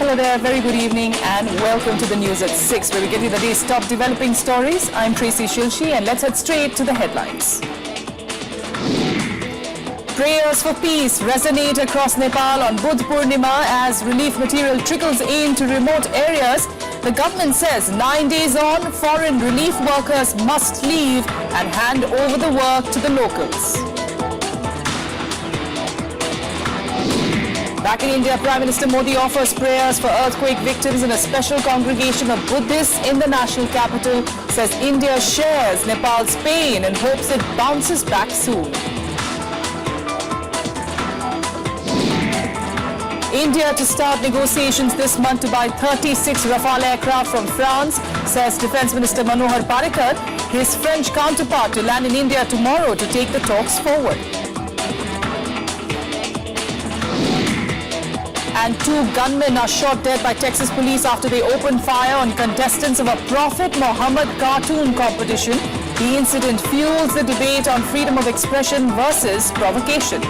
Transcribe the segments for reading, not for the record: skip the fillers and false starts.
Hello there, very good evening and welcome to the news at 6 where we get you the day's top developing stories. I'm Tracy Shilshi and let's head straight to the headlines. Prayers for peace resonate across Nepal on Budh Purnima as relief material trickles in to remote areas. The government says 9 days on, foreign relief workers must leave and hand over the work to the locals. Back in India, Prime Minister Modi offers prayers for earthquake victims in a special congregation of Buddhists in the national capital. Says India shares Nepal's pain and hopes it bounces back soon. India to start negotiations this month to buy 36 Rafale aircraft from France, says Defence Minister Manohar Parrikar. His French counterpart to land in India tomorrow to take the talks forward. And 2 gunmen are shot dead by Texas police after they opened fire on contestants of a Prophet Muhammad cartoon competition. The incident fuels the debate on freedom of expression versus provocation.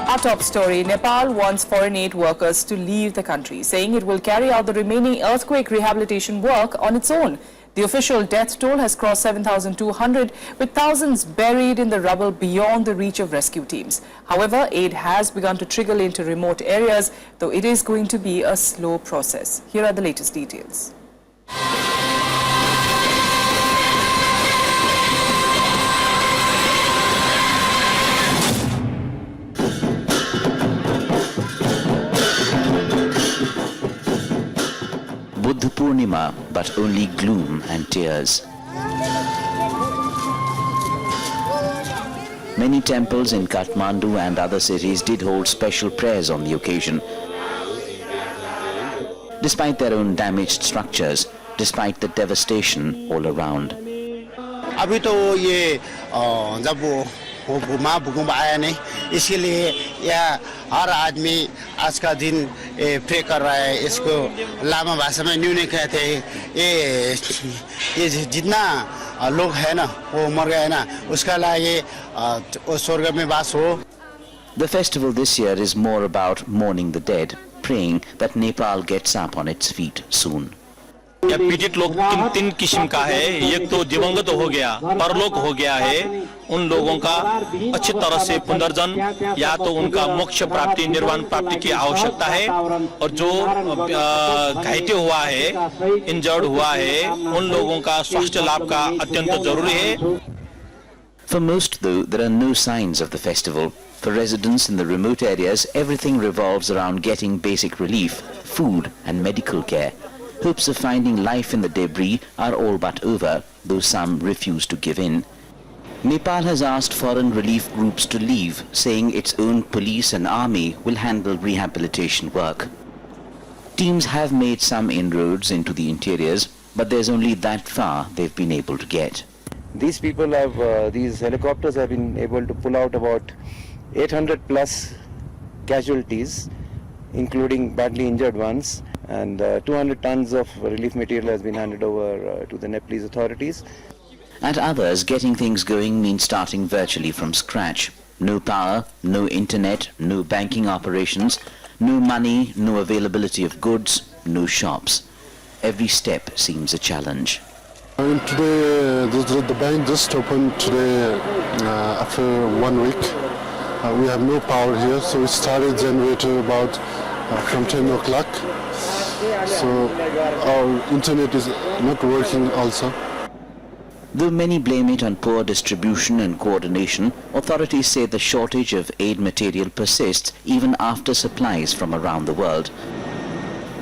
Our top story, Nepal wants foreign aid workers to leave the country, saying it will carry out the remaining earthquake rehabilitation work on its own. The official death toll has crossed 7,200, with thousands buried in the rubble beyond the reach of rescue teams. However, aid has begun to trickle into remote areas, though it is going to be a slow process. Here are the latest details. Budh Purnima, but only gloom and tears. Many temples in Kathmandu and other cities did hold special prayers on the occasion. Despite their own damaged structures, despite the devastation all around. अभी तो ये जब वो माँ भूकंप आया नहीं, इसीलिए यह हर आदमी आज का दिन प्रे कर रहा है. इसको लामा भाषा में न्यू नहीं कहते हैं. ये जितना लोग है ना वो मर गए ना, उसका लागे वो स्वर्ग में वास हो. The festival this year is more about mourning the dead, praying that Nepal gets up on its feet soon. यह पीड़ित लोग तीन किस्म का है. एक तो दिवंगत हो गया, परलोक हो गया है. उन लोगों का अच्छी तरह से पुनर्जन्म या तो उनका मोक्ष प्राप्ति, निर्वाण प्राप्ति की आवश्यकता है. और जो घायल हुआ है, इंजर्ड हुआ है, उन लोगों का स्वास्थ्य लाभ का अत्यंत जरूरी है. For most, though, there are no signs of the festival. For residents in the remote areas, everything revolves around getting basic relief, food and medical care. Hopes of finding life in the debris are all but over, though some refuse to give in. Nepal has asked foreign relief groups to leave, saying its own police and army will handle rehabilitation work. Teams have made some inroads into the interiors, but there's only that far they've been able to get. These people have, these helicopters have been able to pull out about 800 plus casualties, including badly injured ones. And 200 tons of relief material has been handed over to the Nepalese authorities. At others, getting things going means starting virtually from scratch. No power, no internet, no banking operations, no money, no availability of goods, no shops. Every step seems a challenge. Today, the bank just opened today after 1 week. We have no power here, so we started generator about from 10 o'clock. So our internet is not working also. Though many blame it on poor distribution and coordination, authorities say the shortage of aid material persists even after supplies from around the world.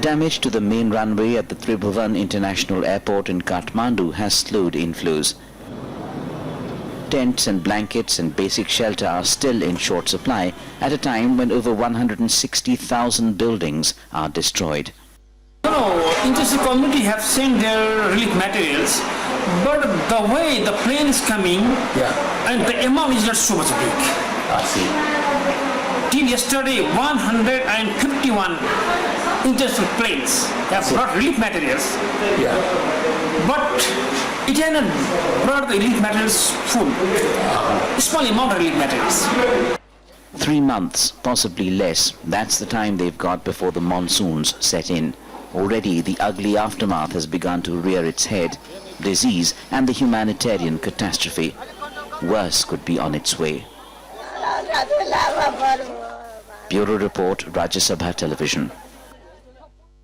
Damage to the main runway at the Tribhuvan International Airport in Kathmandu has slowed inflows. Tents and blankets and basic shelter are still in short supply at a time when over 160,000 buildings are destroyed. Interested community have sent their relief materials, but the way the plane is coming, and the amount is not so much big. I see. Till yesterday, 151 international planes have brought relief materials. But it has not brought the relief materials full. Small amount of relief materials. 3 months, possibly less, that's the time they've got before the monsoons set in. Already the ugly aftermath has begun to rear its head. Disease and the humanitarian catastrophe. Worse could be on its way. Bureau Report, Rajya Sabha Television.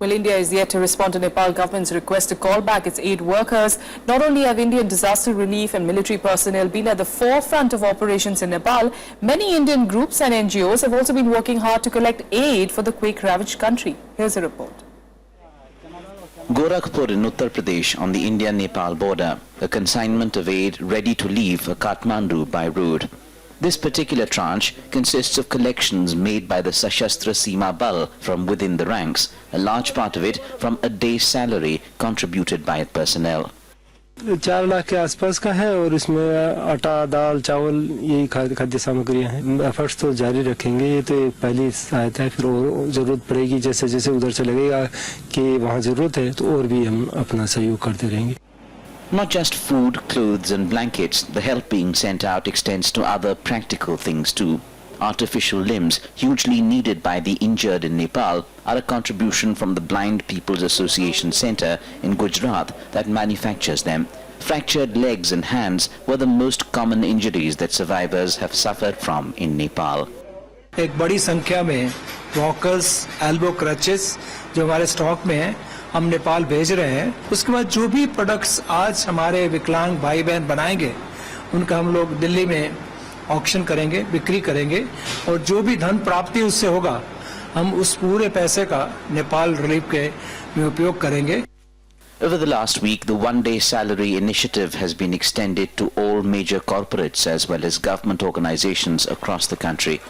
Well, India is yet to respond to Nepal government's request to call back its aid workers. Not only have Indian disaster relief and military personnel been at the forefront of operations in Nepal, many Indian groups and NGOs have also been working hard to collect aid for the quake-ravaged country. Here's a report. Gorakhpur in Uttar Pradesh on the India-Nepal border, a consignment of aid ready to leave for Kathmandu by road. This particular tranche consists of collections made by the Sashastra Seema Bal from within the ranks, a large part of it from a day's salary contributed by personnel. 4 lakh के आसपास का है और इसमें आटा, दाल, चावल यही खाद्य सामग्रियां हैं। एफर्ट्स तो जारी रखेंगे, ये तो पहली सहायता है, फिर और जरूरत पड़ेगी जैसे जैसे उधर से लगेगा कि वहाँ जरूरत है तो और भी हम अपना सहयोग करते रहेंगे। Not just food, clothes and blankets, the help being sent out extends to other practical things too. Artificial limbs, hugely needed by the injured in Nepal, are a contribution from the Blind People's Association Centre in Gujarat that manufactures them. Fractured legs and hands were the most common injuries that survivors have suffered from in Nepal. एक बड़ी संख्या में walkers, elbow crutches जो हमारे stock में हैं, हम नेपाल भेज रहे हैं। उसके बाद जो भी प्रोडक्ट्स आज हमारे विकलांग भाई बहन बनाएंगे, उनका हम लोग दिल्ली में ऑक्शन करेंगे, बिक्री करेंगे और जो भी धन प्राप्ति उससे होगा, हम उस पूरे पैसे का नेपाल रिलीफ के में उपयोग करेंगे। Over the last week, the one-day salary initiative has been extended to all major corporates as well as government organizations across the country.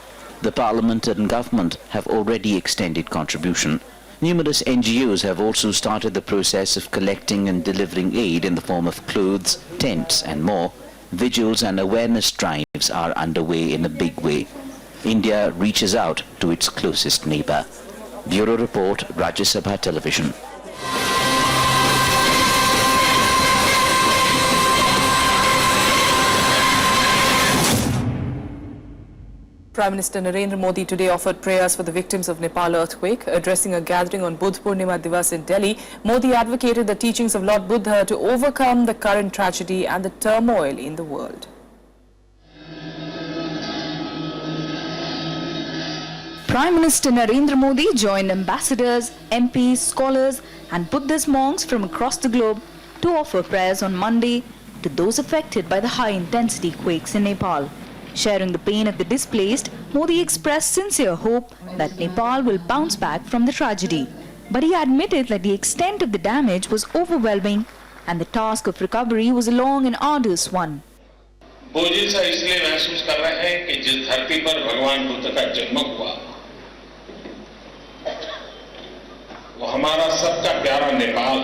The Parliament and government have already extended contribution. Numerous NGOs have also started the process of collecting and delivering aid in the form of clothes, tents and more. Vigils and awareness drives are underway in a big way. India reaches out to its closest neighbor. Bureau Report, Rajya Sabha Television. Prime Minister Narendra Modi today offered prayers for the victims of Nepal earthquake. Addressing a gathering on Budh Purnima Divas in Delhi, Modi advocated the teachings of Lord Buddha to overcome the current tragedy and the turmoil in the world. Prime Minister Narendra Modi joined ambassadors, MPs, scholars and Buddhist monks from across the globe to offer prayers on Monday to those affected by the high-intensity quakes in Nepal. Sharing the pain of the displaced, Modi expressed sincere hope that Nepal will bounce back from the tragedy. But he admitted that the extent of the damage was overwhelming and the task of recovery was a long and arduous one. बोझिल सा इसलिए महसूस कर रहे हैं कि जिस धरती पर भगवान बुद्ध का जन्म हुआ, वो हमारा सबका प्यारा नेपाल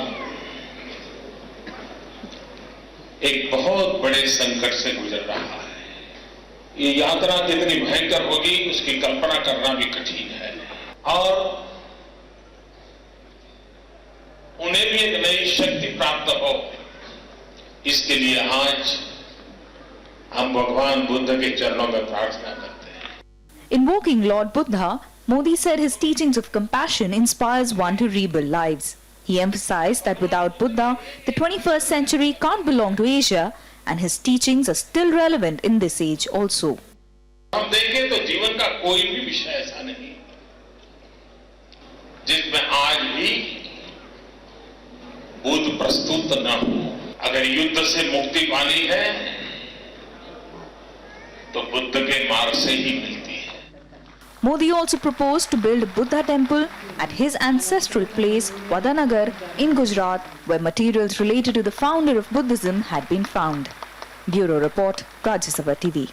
एक बहुत बड़े संकट से गुजर रहा है। ये यात्रा कितनी भयंकर होगी उसकी कल्पना करना भी कठिन है और उन्हें भी एक नई शक्ति प्राप्त हो, इसके लिए आज हम भगवान बुद्ध के चरणों में प्रार्थना करते हैं। Invoking Lord Buddha, Modi said his teachings of compassion inspires one to rebuild lives. He emphasized that without Buddha, the 21st century can't belong to Asia and his teachings are still relevant in this age also. हम देखें तो जीवन का कोई भी विषय ऐसा नहीं जिसमें आज भी बुद्ध प्रस्तुत न हो। अगर युद्ध से मुक्ति पानी है तो बुद्ध के मार्ग से ही मिलती है। Modi also proposed to build a Buddha temple at his ancestral place, Vadanagar, in Gujarat, where materials related to the founder of Buddhism had been found. Bureau Report, Rajya Sabha TV.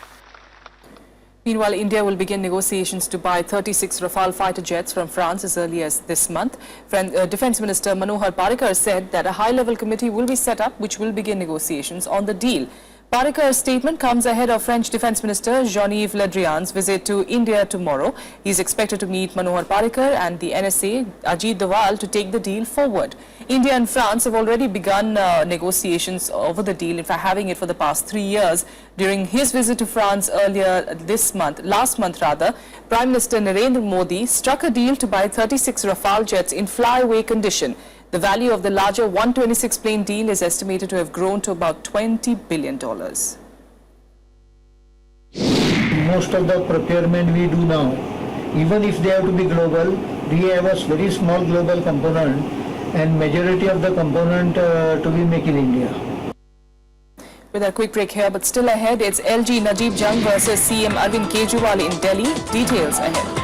Meanwhile, India will begin negotiations to buy 36 Rafale fighter jets from France as early as this month. Defence Minister Manohar Parrikar said that a high-level committee will be set up which will begin negotiations on the deal. Parikar's statement comes ahead of French Defence Minister Jean-Yves Le Drian's visit to India tomorrow. He is expected to meet Manohar Parikar and the NSA Ajit Doval to take the deal forward. India and France have already begun negotiations over the deal, in fact having it for the past 3 years. During his visit to France last month, Prime Minister Narendra Modi struck a deal to buy 36 Rafale jets in flyaway condition. The value of the larger 126 plane deal is estimated to have grown to about $20 billion. Most of the procurement we do now, even if they have to be global, we have a very small global component and majority of the component to be made in India. With a quick break here, but still ahead, it's LG Najib Jung versus CM Arvind Kejriwal in Delhi. Details ahead.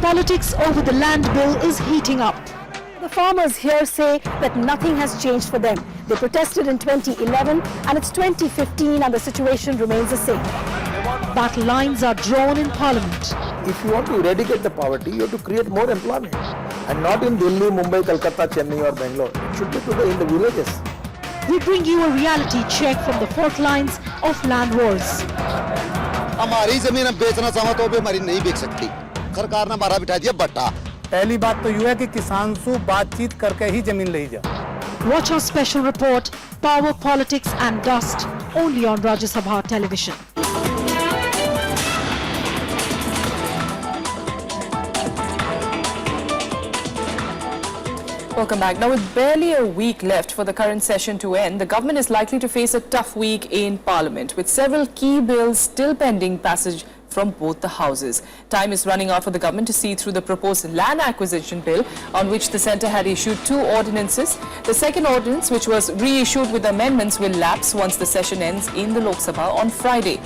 Politics over the land bill is heating up. The farmers here say that nothing has changed for them. They protested in 2011 and it's 2015 and the situation remains the same. Battle lines are drawn in Parliament. If you want to eradicate the poverty, you have to create more employment. And not in Delhi, Mumbai, Kolkata, Chennai or Bangalore. It should be in the villages. We bring you a reality check from the front lines of land wars. हमारी जमीन अब बेचना चाहो तो भी हमारी नहीं बेच सकती। सरकार ने हमारा बिठा दिया बट्टा। पहली बात तो यह है कि किसान से बातचीत करके ही जमीन ले जा। Watch our special report, Power, Politics and Dust, only on Rajya Sabha television. Welcome back. Now, with barely a week left for the current session to end, the government is likely to face a tough week in Parliament, with several key bills still pending passage from both the houses. Time is running out for the government to see through the proposed land acquisition bill, on which the centre had issued 2 ordinances. The second ordinance, which was reissued with amendments, will lapse once the session ends in the Lok Sabha on Friday.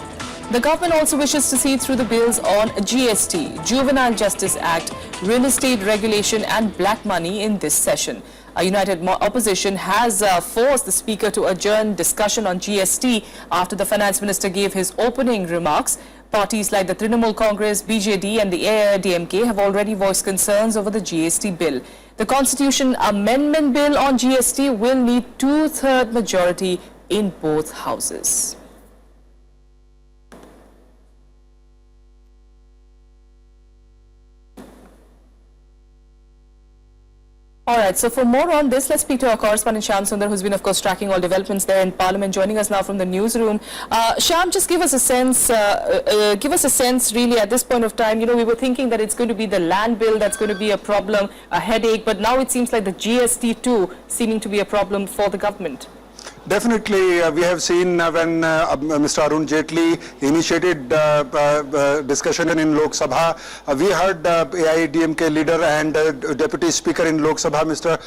The government also wishes to see through the bills on GST, Juvenile Justice Act, real estate regulation and black money in this session. A united opposition has forced the Speaker to adjourn discussion on GST after the Finance Minister gave his opening remarks. Parties like the Trinamool Congress, BJD and the AIADMK have already voiced concerns over the GST bill. The Constitution Amendment Bill on GST will need 2/3 majority in both houses. All right, so for more on this, let's speak to our correspondent Shyam Sundar, who's been, of course, tracking all developments there in Parliament, joining us now from the newsroom. Shyam, just give us a sense, really, at this point of time. You know, we were thinking that it's going to be the land bill that's going to be a problem, a headache, but now it seems like the GST too seeming to be a problem for the government. Definitely, we have seen when Mr. Arun Jaitley initiated discussion in Lok Sabha, we heard AIADMK leader and Deputy Speaker in Lok Sabha, Mr.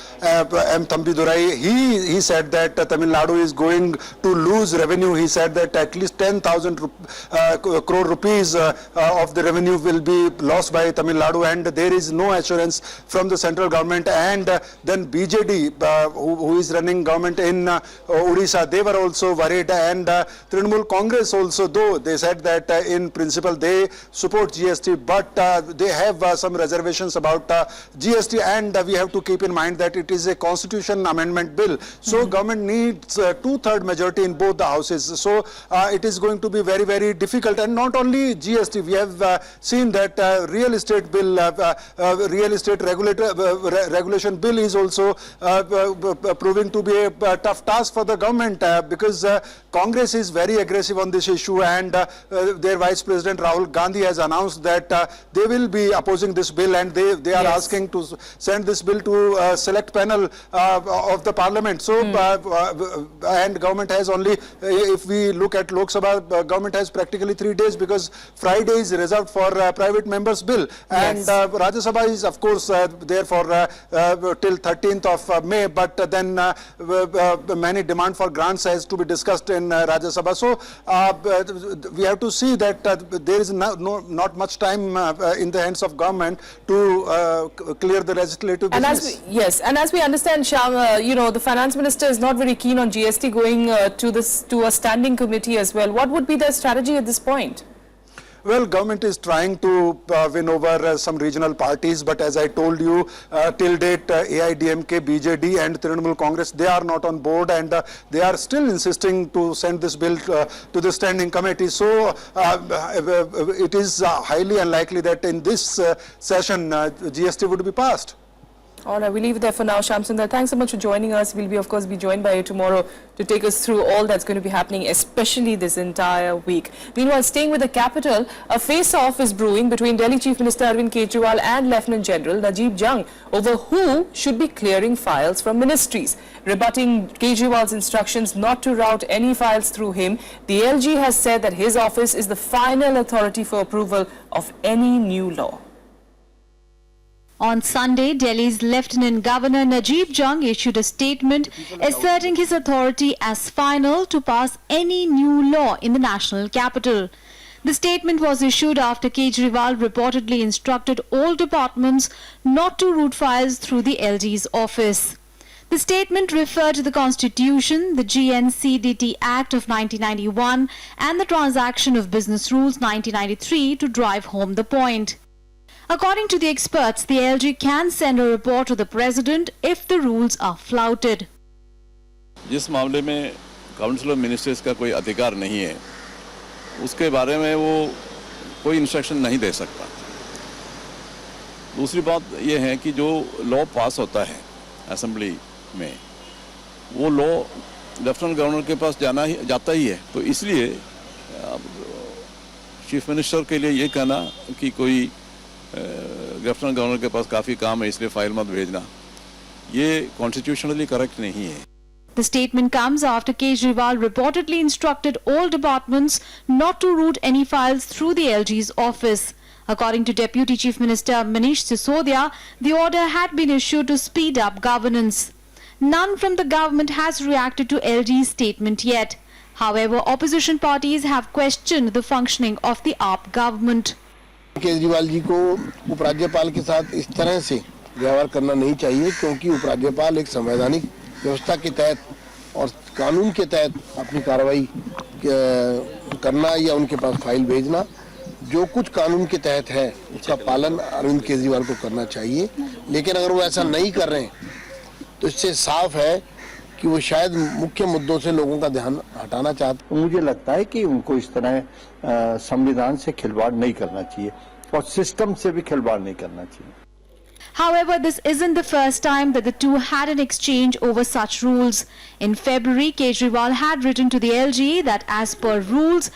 M. Thambi Durai, he said that Tamil Nadu is going to lose revenue. He said that at least 10,000 crore rupees of the revenue will be lost by Tamil Nadu, and there is no assurance from the central government. And then BJD, who is running government in Odisha, they were also worried, and Trinamool Congress also, though they said that in principle they support GST, but they have some reservations about GST, and we have to keep in mind that it is a constitution amendment bill. So government needs 2/3 majority in both the houses. So it is going to be very, very difficult. And not only GST, we have seen that real estate bill, real estate regulation bill is also proving to be a tough task for the government, because Congress is very aggressive on this issue, and their Vice President Rahul Gandhi has announced that they will be opposing this bill, and they are asking to send this bill to a select panel of the Parliament. So and government has only, if we look at Lok Sabha, government has practically 3 days, because Friday is reserved for private members bill, and Rajya Sabha is of course there for till 13th of May, but then many demand for grants has to be discussed in Rajya Sabha. So we have to see that there is not much time in the hands of government to clear the legislative business. And as we understand, Shyam, you know, the finance minister is not very keen on GST going to a standing committee as well. What would be their strategy at this point? Well, government is trying to win over some regional parties, but as I told you, till date, AIDMK, BJD and Trinamool Congress, they are not on board, and they are still insisting to send this bill to the standing committee. So it is highly unlikely that in this session GST would be passed. All right, we'll leave it there for now. Shamsundar, thanks so much for joining us. We'll of course be joined by you tomorrow to take us through all that's going to be happening, especially this entire week. Meanwhile, staying with the capital, a face-off is brewing between Delhi Chief Minister Arvind Kejriwal and Lieutenant General Najib Jung over who should be clearing files from ministries. Rebutting Kejriwal's instructions not to route any files through him, the LG has said that his office is the final authority for approval of any new law. On Sunday, Delhi's Lieutenant Governor Najib Jung issued a statement asserting his authority as final to pass any new law in the national capital. The statement was issued after Kejriwal reportedly instructed all departments not to route files through the LG's office. The statement referred to the Constitution, the GNCDT Act of 1991 and the Transaction of Business Rules 1993 to drive home the point. According to the experts, the LG can send a report to the President if the rules are flouted. जिस मामले में council of ministers का कोई अधिकार नहीं है, उसके बारे में वो कोई इंस्ट्रक्शन नहीं दे सकता। दूसरी बात ये है कि जो लॉ पास होता है असेंबली में, वो लॉ लेफ्टिनेंट गवर्नर के पास जाता ही है। तो इसलिए चीफ मिनिस्टर के लिए ये कहना कि कोई लेफ्टिनेंट गवर्नर के पास काफ़ी काम है इसलिए फाइल मत भेजना, ये कॉन्स्टिट्यूशनली करेक्ट नहीं है। The statement comes after Kejriwal reportedly instructed all departments not to route any files through the LG's office. According to Deputy Chief Minister Manish Sisodia, the order had been issued to speed up governance. None from the government has reacted to LG's statement yet. However, opposition parties have questioned the functioning of the AAP government. Kejriwal ji को उपराज्यपाल के साथ इस तरह से व्यवहार करना नहीं चाहिए, क्योंकि उपराज्यपाल एक संवैधानिक व्यवस्था के तहत और कानून के तहत अपनी कार्रवाई करना या उनके पास फाइल भेजना, जो कुछ कानून के तहत है उसका पालन अरविंद केजरीवाल को करना चाहिए। लेकिन अगर वो ऐसा नहीं कर रहे हैं तो इससे साफ है कि वो शायद मुख्य मुद्दों से लोगों का ध्यान हटाना चाहते। मुझे लगता है कि उनको इस तरह संविधान से खिलवाड़ नहीं करना चाहिए और सिस्टम से भी खिलवाड़ नहीं करना चाहिए। However, this isn't the first time that the two had an exchange over such rules. In February, Kejriwal had written to the LG that as per rules,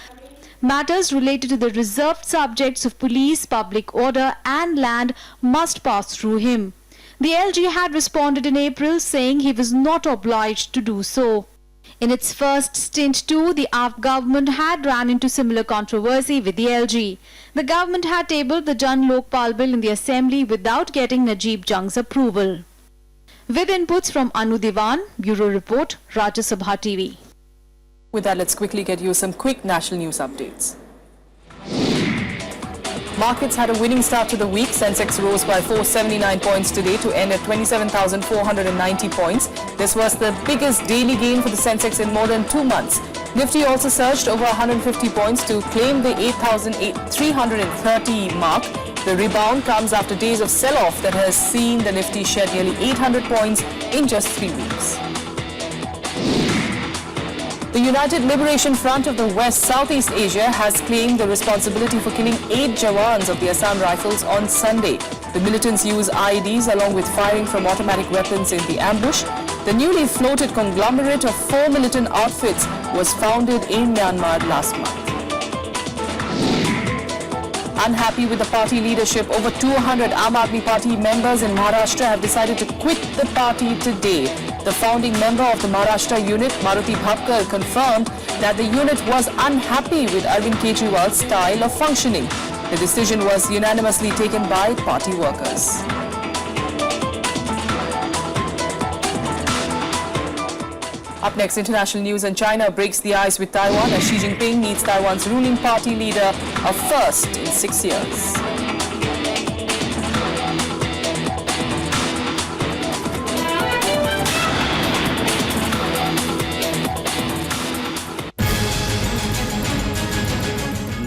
matters related to the reserved subjects of police, public order and land must pass through him. The LG had responded in April saying he was not obliged to do so. In its first stint too, the AAP government had ran into similar controversy with the LG. The government had tabled the Jan Lokpal bill in the assembly without getting Najib Jung's approval. With inputs from Anu Diwan, Bureau Report, Rajya Sabha TV. With that, let's quickly get you some quick national news updates. Markets had a winning start to the week. Sensex rose by 479 points today to end at 27,490 points. This was the biggest daily gain for the Sensex in more than 2 months. Nifty also surged over 150 points to claim the 8,330 mark. The rebound comes after days of sell-off that has seen the Nifty shed nearly 800 points in just 3 weeks. The United Liberation Front of the West Southeast Asia has claimed the responsibility for killing 8 Jawans of the Assam Rifles on Sunday. The militants use IEDs along with firing from automatic weapons in the ambush. The newly floated conglomerate of 4 militant outfits was founded in Myanmar last month. Unhappy with the party leadership, over 200 Aam Aadmi Party members in Maharashtra have decided to quit the party today. The founding member of the Maharashtra unit, Maruti Bhavkar, confirmed that the unit was unhappy with Arvind Kejriwal's style of functioning. The decision was unanimously taken by party workers. Up next, international news, and China breaks the ice with Taiwan as Xi Jinping meets Taiwan's ruling party leader, a first in 6 years.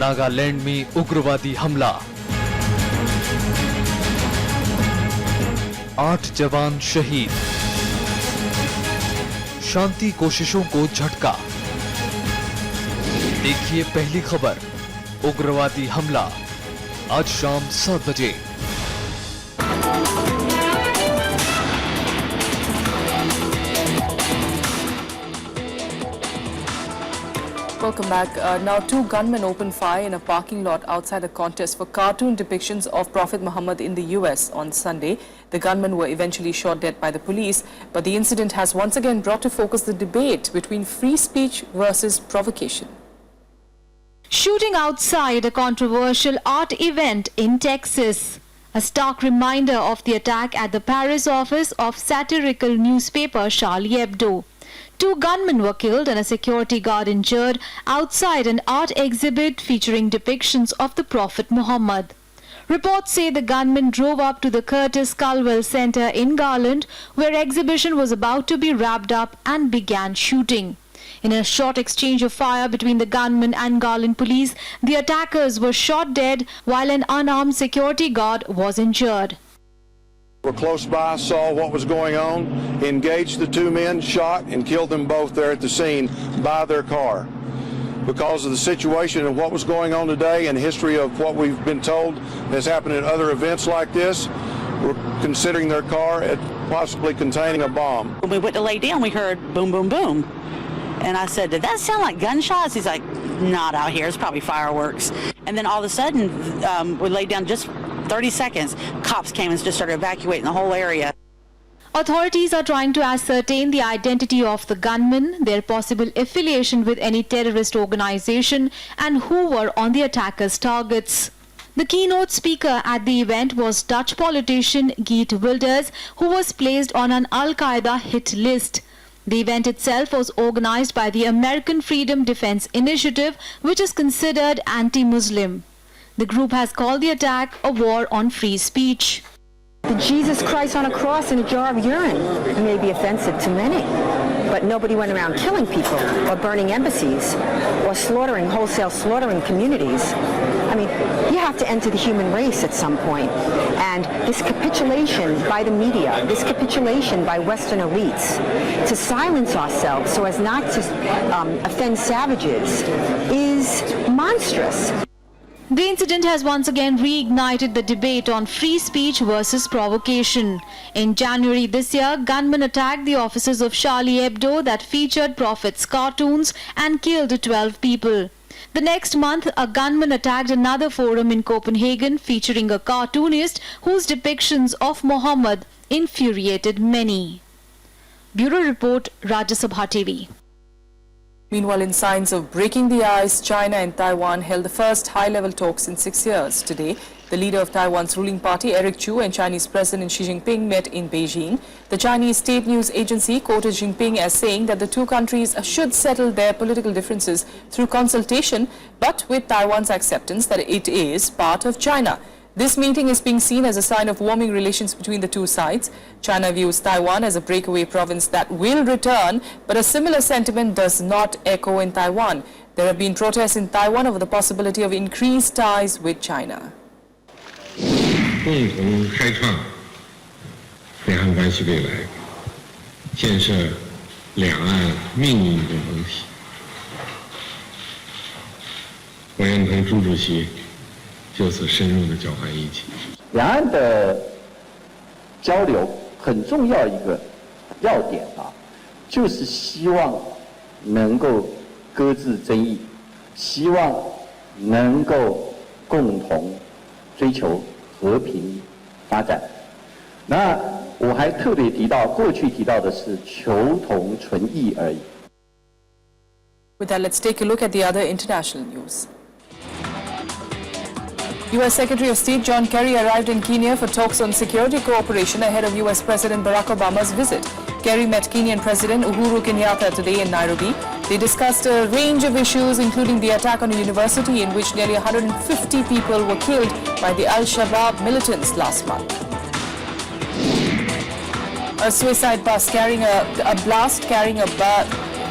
Nagaland में उग्रवादी हमला, 8 जवान शहीद, शांति कोशिशों को झटका। देखिए पहली खबर, उग्रवादी हमला, आज शाम 7 बजे। Welcome back. Now, 2 gunmen opened fire in a parking lot outside a contest for cartoon depictions of Prophet Muhammad in the US on Sunday. The gunmen were eventually shot dead by the police, but the incident has once again brought to focus the debate between free speech versus provocation. Shooting outside a controversial art event in Texas. A stark reminder of the attack at the Paris office of satirical newspaper Charlie Hebdo. 2 gunmen were killed and a security guard injured outside an art exhibit featuring depictions of the Prophet Muhammad. Reports say the gunmen drove up to the Curtis Culwell Center in Garland, where exhibition was about to be wrapped up, and began shooting. In a short exchange of fire between the gunmen and Garland police, the attackers were shot dead while an unarmed security guard was injured. Were close by, saw what was going on, engaged the 2 men, shot and killed them both there at the scene by their car. Because of the situation and what was going on today and history of what we've been told has happened at other events like this, we're considering their car as possibly containing a bomb. When we went to lay down, we heard boom, boom, boom. And I said, did that sound like gunshots? He's like, not out here. It's probably fireworks. And then all of a sudden, we laid down just 30 seconds. Cops came and just started evacuating the whole area. Authorities are trying to ascertain the identity of the gunmen, their possible affiliation with any terrorist organization, and who were on the attackers' targets. The keynote speaker at the event was Dutch politician Geert Wilders, who was placed on an Al-Qaeda hit list. The event itself was organized by the American Freedom Defense Initiative, which is considered anti-Muslim. The group has called the attack a war on free speech. The Jesus Christ on a cross in a jar of urine may be offensive to many, but nobody went around killing people or burning embassies or wholesale slaughtering communities. I mean, you have to enter the human race at some point. And this capitulation by the media, this capitulation by Western elites to silence ourselves so as not to offend savages is monstrous. The incident has once again reignited the debate on free speech versus provocation. In January this year, gunmen attacked the offices of Charlie Hebdo that featured Prophet's cartoons and killed 12 people. The next month, a gunman attacked another forum in Copenhagen featuring a cartoonist whose depictions of Muhammad infuriated many. Bureau Report, Rajya Sabha TV. Meanwhile, in signs of breaking the ice, China and Taiwan held the first high-level talks in 6 years. Today, the leader of Taiwan's ruling party, Eric Chu, and Chinese President Xi Jinping met in Beijing. The Chinese state news agency quoted Jinping as saying that the 2 countries should settle their political differences through consultation, but with Taiwan's acceptance that it is part of China. This meeting is being seen as a sign of warming relations between the 2 sides. China views Taiwan as a breakaway province that will return, but a similar sentiment does not echo in Taiwan. There have been protests in Taiwan over the possibility of increased ties with China. 共同开创两岸关系未来，建设两岸命运共同体。我愿同朱主席就此深入的交换意见。两岸的交流很重要一个要点啊，就是希望能够搁置争议，希望能够共同追求和平发展。那我还特别提到，过去提到的是求同存异而已。With that, let's take a look at the other international news. U.S. Secretary of State John Kerry arrived in Kenya for talks on security cooperation ahead of U.S. President Barack Obama's visit. Kerry met Kenyan President Uhuru Kenyatta today in Nairobi. They discussed a range of issues, including the attack on a university in which nearly 150 people were killed by the Al-Shabaab militants last month. A suicide bus carrying a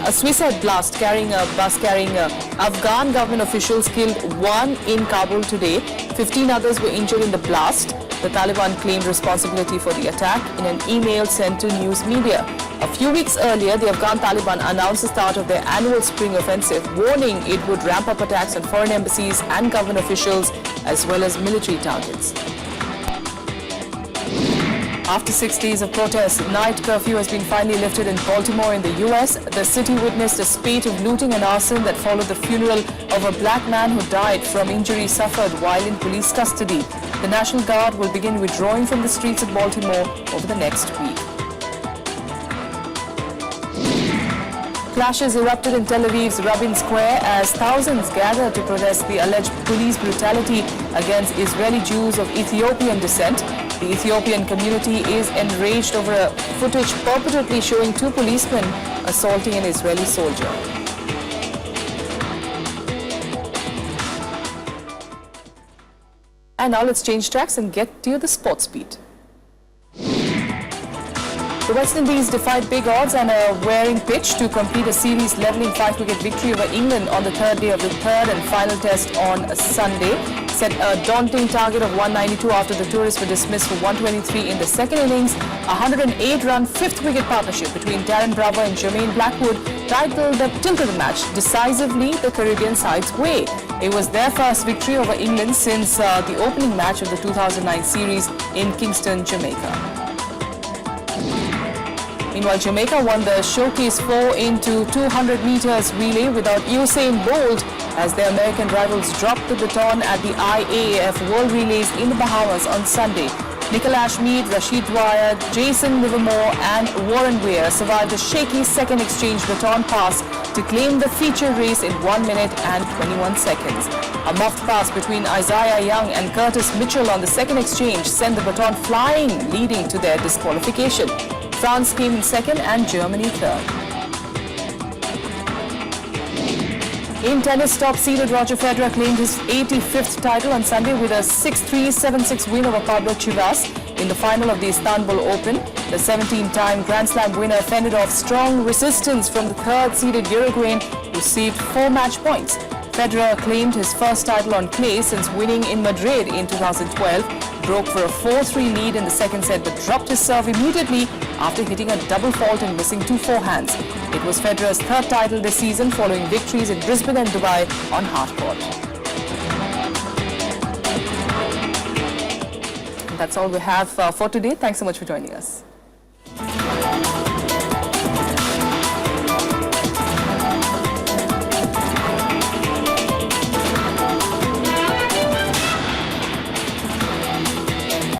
A suicide blast carrying a bus carrying Afghan government officials killed 1 in Kabul today. 15 others were injured in the blast. The Taliban claimed responsibility for the attack in an email sent to news media. A few weeks earlier, the Afghan Taliban announced the start of their annual spring offensive, warning it would ramp up attacks on foreign embassies and government officials as well as military targets. After 6 days of protests, night curfew has been finally lifted in Baltimore in the US. The city witnessed a spate of looting and arson that followed the funeral of a black man who died from injuries suffered while in police custody. The National Guard will begin withdrawing from the streets of Baltimore over the next week. Clashes erupted in Tel Aviv's Rabin Square as thousands gathered to protest the alleged police brutality against Israeli Jews of Ethiopian descent. The Ethiopian community is enraged over a footage purportedly showing 2 policemen assaulting an Israeli soldier. And now let's change tracks and get to the sports beat. The West Indies defied big odds and a wearing pitch to complete a series levelling 5-wicket victory over England on the 3rd day of the 3rd and final test on Sunday. Set a daunting target of 192 after the tourists were dismissed for 123 in the second innings. A 108-run 5th-wicket partnership between Darren Bravo and Jermaine Blackwood tilted the match decisively the Caribbean side's way. It was their first victory over England since the opening match of the 2009 series in Kingston, Jamaica. Meanwhile, Jamaica won the Showcase 4 into 200 meters relay without Usain Bolt as their American rivals dropped the baton at the IAAF World Relays in the Bahamas on Sunday. Nicolas Ashmead, Rashid Dwyer, Jason Livermore and Warren Weir survived a shaky second exchange baton pass to claim the feature race in 1 minute and 21 seconds. A muffed pass between Isaiah Young and Curtis Mitchell on the second exchange sent the baton flying, leading to their disqualification. France came in second and Germany third. In tennis, top-seeded Roger Federer claimed his 85th title on Sunday with a 6-3, 7-6 win over Pablo Chivas in the final of the Istanbul Open. The 17-time Grand Slam winner fended off strong resistance from the third-seeded Uruguayan who received 4 match points. Federer claimed his first title on clay since winning in Madrid in 2012, broke for a 4-3 lead in the second set but dropped his serve immediately after hitting a double fault and missing 2 forehands. It was Federer's 3rd title this season following victories in Brisbane and Dubai on hard court. That's all we have for today. Thanks so much for joining us.